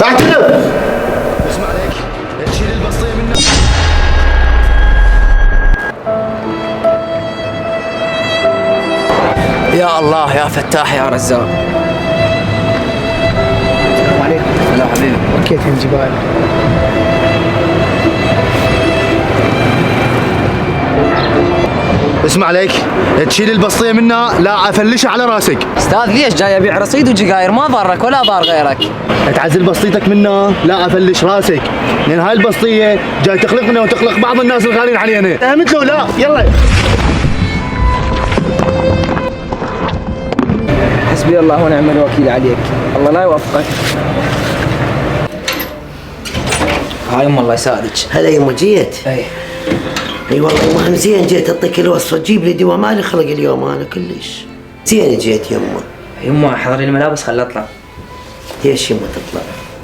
اعترف. اسمع عليك، تشيل البسطية منه. يا الله يا فتاح يا رزاق. السلام عليكم. هلا حبيبي. بكيت من جبال. اسمع عليك، تشيل البسطية منها لا افلشها على راسك. استاذ ليش جاي ابيع رصيد وجقاير؟ ما ضرك ولا ضار غيرك. تعزل بسطيتك منها لا افلش راسك، لان هاي البسطية جاي تخلقنا وتخلق بعض الناس الغالين علينا. فهمت له؟ لا يلا. حسبي الله ونعم الوكيل عليك، الله لا يوفقك. هاي ام الله يساعدك. هلا يما جيت؟ اي والله يما انا زين جيت اعطيك الوصفه، تجيب لي دواء مالي خلق اليوم انا كلش. زين جيت يما. يما حضري الملابس خلي اطلع. ليش يما تطلع؟